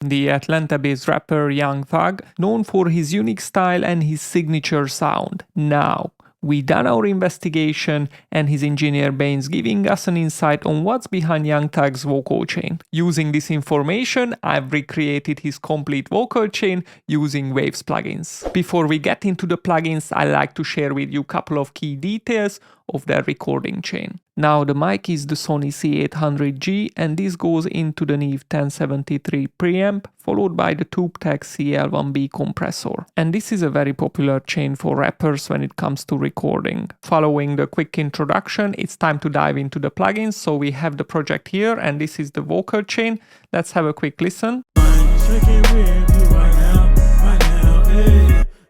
the Atlanta-based rapper Young Thug, known for his unique style and his signature sound. Now, we done our investigation and his engineer Bain's giving us an insight on what's behind Young Thug's vocal chain. Using this information, I've recreated his complete vocal chain using Waves plugins. Before we get into the plugins, I'd like to share with you a couple of key details of their recording chain. Now the mic is the Sony C800G and this goes into the Neve 1073 preamp followed by the TubeTech CL1B compressor. And this is a very popular chain for rappers when it comes to recording. Following the quick introduction, it's time to dive into the plugins. So we have the project here and this is the vocal chain. Let's have a quick listen.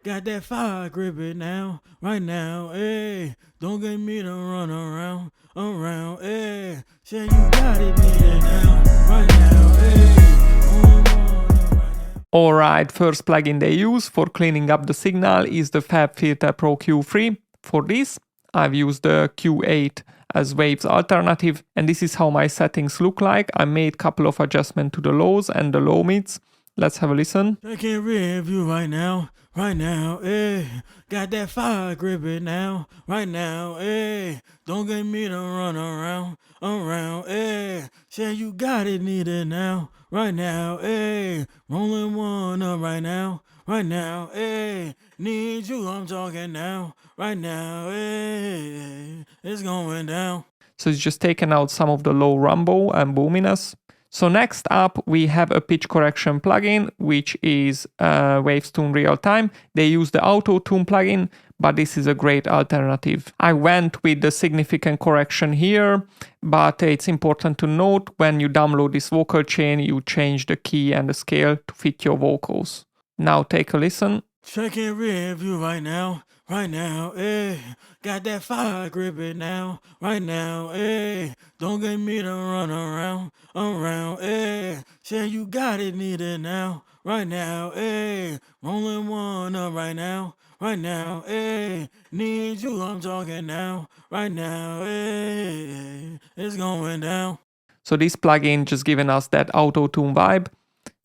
Got that fire gripping now, right now, eh? Don't get me to run around, eh? Say you got it, need now, right now, eh? Alright, first plugin they use for cleaning up the signal is the FabFilter Pro Q3. For this, I've used the Q8 as Waves alternative, and this is how my settings look like. I made a couple of adjustments to the lows and the low mids. Let's have a listen. I can review right now, eh? Got that fire gripping now, right now, eh? Don't get me to run around, eh? Say you got it, need it now, right now, eh? Rolling one up right now, eh? Need you, I'm talking now, right now, eh? It's going down. So it's just taken out some of the low rumble and boominess. So next up, we have a pitch correction plugin, which is Waves Tune Real Time. They use the Auto Tune plugin, but this is a great alternative. I went with the significant correction here, but it's important to note when you download this vocal chain, you change the key and the scale to fit your vocals. Now take a listen. Checking review right now, eh? Got that fire gripping now, right now, eh? Don't get me to run around, eh? Say you got it, need it now, right now, eh? Rolling one up right now, eh? Need you, I'm talking now, right now, eh? It's going down. So this plugin just giving us that auto-tune vibe.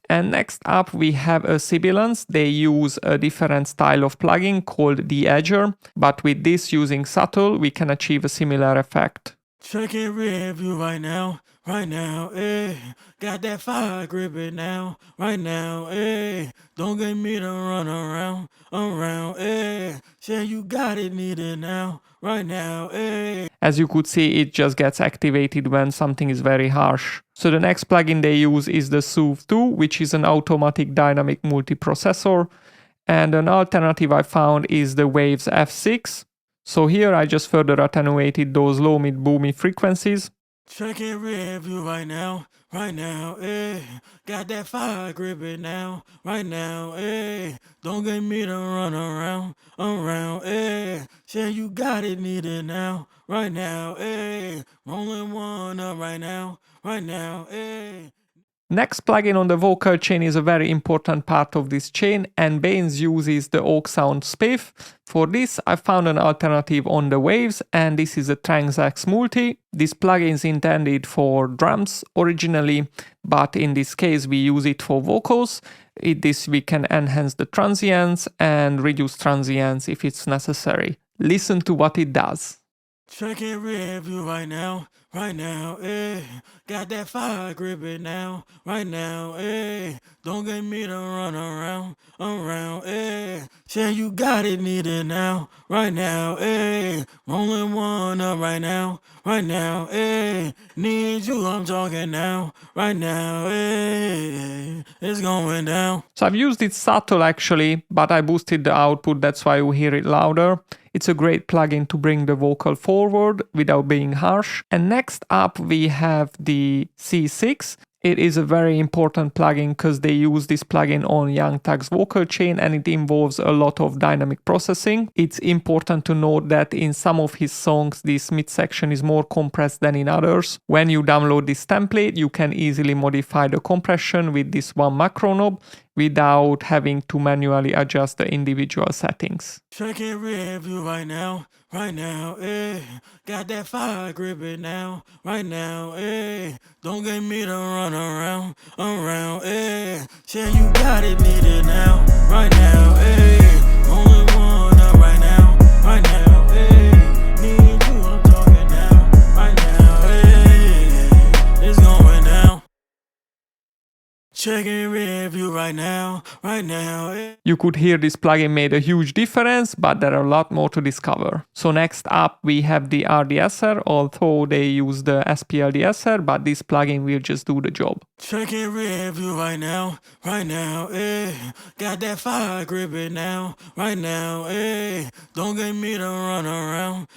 And next up we have a Sibilance. They use a different style of plugin called the Edger, but with this using Subtle we can achieve a similar effect. Checking review right now, eh? Got that fire gripping now, right now, eh? Don't get me to run around, eh? Say you got it, need it now, right now, eh? As you could see, it just gets activated when something is very harsh. So the next plugin they use is the Soothe 2, which is an automatic dynamic multiprocessor. And an alternative I found is the Waves F6. So here I just further attenuated those low mid boomy frequencies. Checking review right now, eh? Got that fire gripping now, right now, eh? Don't get me to run around, eh? Say you got it, need it now, right now, eh? Rolling one up right now, eh? Next plugin on the vocal chain is a very important part of this chain, and Baines uses the Oak Sound Spiff. For this, I found an alternative on the Waves, and this is a Transient Multi. This plugin is intended for drums originally, but in this case we use it for vocals. In this we can enhance the transients and reduce transients if it's necessary. Listen to what it does. Checking review right now, eh? Got that fire gripping now, right now, eh? Don't get me to run around, eh? Say you got it, need it now, right now, eh? Rolling one up right now, eh? Need you, I'm talking now, right now, eh? It's going down. So I've used it subtle actually, but I boosted the output, that's why you hear it louder. It's a great plugin to bring the vocal forward without being harsh. And next up we have the C6. It is a very important plugin because they use this plugin on Young Thug's vocal chain and it involves a lot of dynamic processing. It's important to note that in some of his songs this midsection is more compressed than in others. When you download this template, you can easily modify the compression with this one macro knob. without having to manually adjust the individual settings. Checking rear view right now, eh. Got that fire gripping now, right now, eh. Don't get me to run around, eh. Say you got it, need it now, right now, eh. Only one up right now, eh. Need you, I'm talking now, right now, eh. It's going down. Checking rear view right now, eh. You could hear this plugin made a huge difference, but there are a lot more to discover. So next up we have the RDSer, although they use the SPLDSer, but this plugin will just do the job. Checking rear view right now, eh. Got that fire gripping now, right now, eh. Don't get me to run around,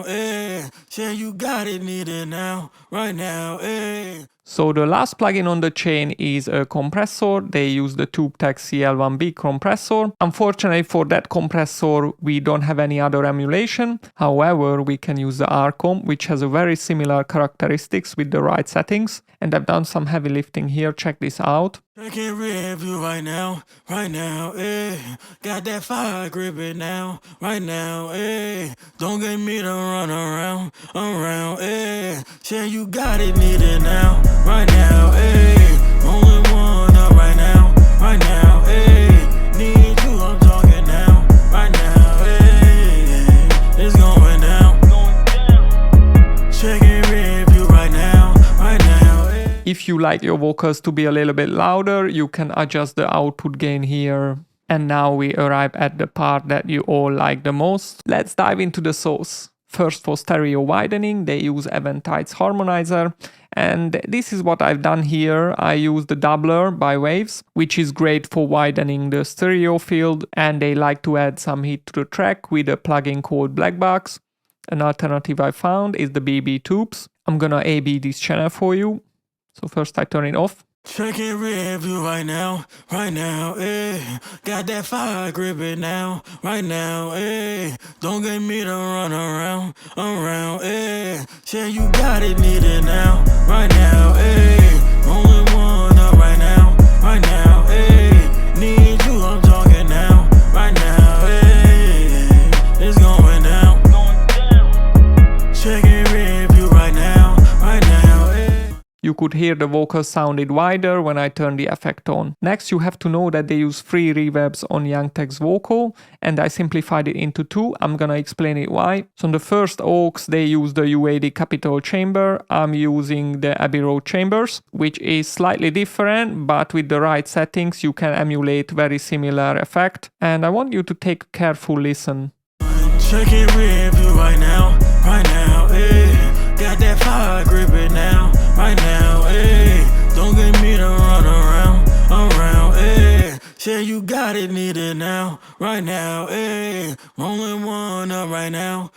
eh. Say you got it, need it now, right now, eh. So the last plugin on the chain is a compressor. They use the TubeTech CL1B compressor. Unfortunately for that compressor, we don't have any other emulation. However, we can use the RComp, which has a very similar characteristics with the right settings. And I've done some heavy lifting here. Check this out. Checking rear view right now, eh. Got that fire gripping now, right now, eh. Don't get me to run around, eh. Say you got it, need it now, right now, eh. Only one up right now, eh. Need you, I'm talking now, right now, eh. It's going down. Checking rear view right now, eh. If you like your vocals to be a little bit louder, you can adjust the output gain here. And now we arrive at the part that you all like the most. Let's dive into the source. First, for stereo widening, they use Eventide's harmonizer. And this is what I've done here. I use the doubler by Waves, which is great for widening the stereo field. And they like to add some heat to the track with a plugin called Blackbox. An alternative I found is the BB Tubes. I'm gonna A/B this channel for you. So first I turn it off. Checking rear view right now, eh. Got that fire gripping now, right now, eh. Don't get me to run around, eh. Say you got it, need it now, right now, eh. Only one up right now, eh. Need you, I'm talking now, right now, eh. It's going down. Checking rear view right now, eh. You could hear the vocals sounded wider when I turned the effect on. Next, you have to know that they use 3 reverbs on Youngtech's vocal, and I simplified it into 2. I'm gonna explain it why. So on the first aux, they use the UAD Capitol chamber. I'm using the Abbey Road chambers, which is slightly different, but with the right settings, you can emulate very similar effect. And I want you to take a careful listen. Checking rear view right now, eh. Got that fire gripping now, right now, eh. Don't get me to run around, eh. Say you got it, need it now, right now, eh. Only one up right now,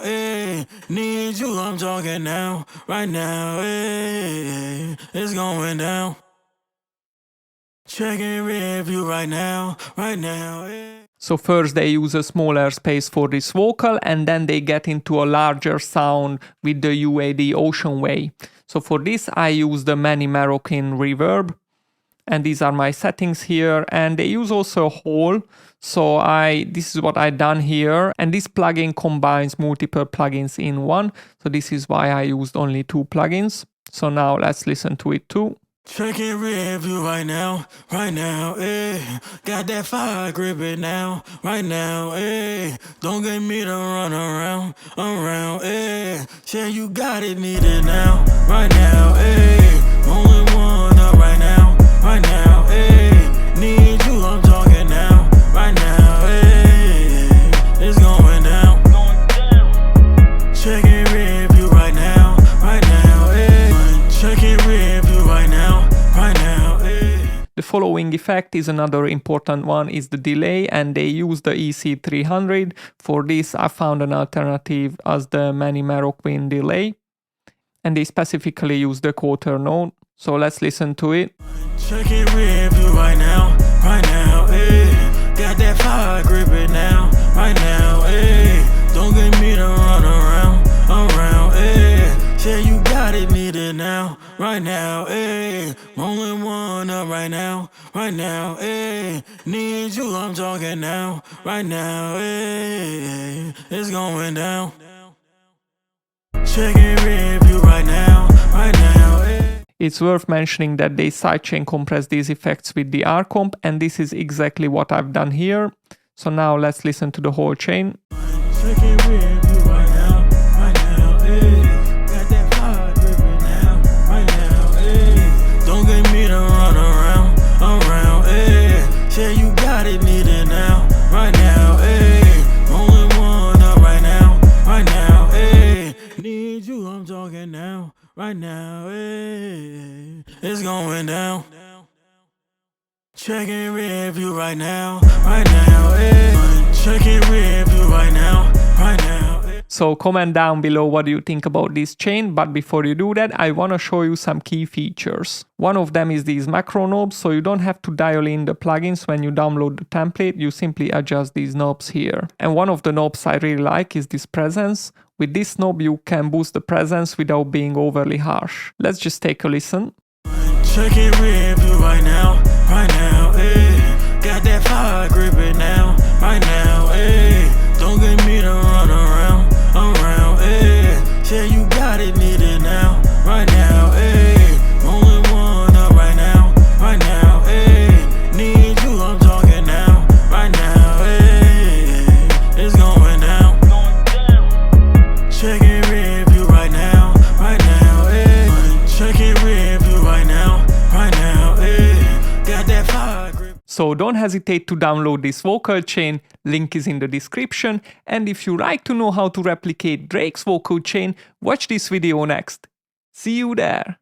eh. Need you, I'm talking now, right now, eh. It's going down. Checking rear view right now, eh. So first they use a smaller space for this vocal, and then they get into a larger sound with the UAD Ocean Way. So for this I use the Manny Marroquin reverb, and these are my settings here, and they use also a hall. So this is what I done here, and this plugin combines multiple plugins in one. So this is why I used only 2 plugins. So now let's listen to it too. Checking rear view right now, eh. Got that fire gripping now, right now, eh. Don't get me to run around, eh. Say you got it, need it now, right now, eh. Only one up right now, eh. Need you, I'm talking now, right now, eh. It's going down. Checking rear view right now, eh. Checking rear view right now, eh. The following effect is another important one, is the delay, and they use the EC300. For this I found an alternative as the Manny Marroquin delay, and they specifically use the quarter note. So let's listen to it. Checking rear view right now, eh. Got that fire gripping now, right now, eh. Don't get me to run around, eh. Say you got it, need it now, right now, eh. Rolling one up right now, eh. Need you, I'm talking now, right now, eh. It's going down. Checking review right now, eh. It's worth mentioning that they sidechain compress these effects with the R comp, and this is exactly what I've done here. So now let's listen to the whole chain. Checking review right now, eh. Got that fire dripping now, right now, eh. Don't get me to run around, eh. Say you got it, need it now, right now, eh. Rolling one up right now, eh. Need you, I'm talking now, right now, eh. It's going down. Checking review right now, eh. Checking review right now, eh. So comment down below what do you think about this chain, but before you do that, I want to show you some key features. One of them is these macro knobs, so you don't have to dial in the plugins when you download the template, you simply adjust these knobs here. And one of the knobs I really like is this presence. With this knob you can boost the presence without being overly harsh. Let's just take a listen. Checking review right now, eh. Got that fire gripping now, right now, eh. Don't get me to run around, eh. Say you got it, need it now, right now, eh. Rolling one up right now, eh. Need you, I'm talking now, right now, eh. It's going down. Checking review right now, eh. Checking review right now, eh. Got that fire grip. So don't hesitate to download this vocal chain, link is in the description, and if you like to know how to replicate Drake's vocal chain, watch this video next. See you there!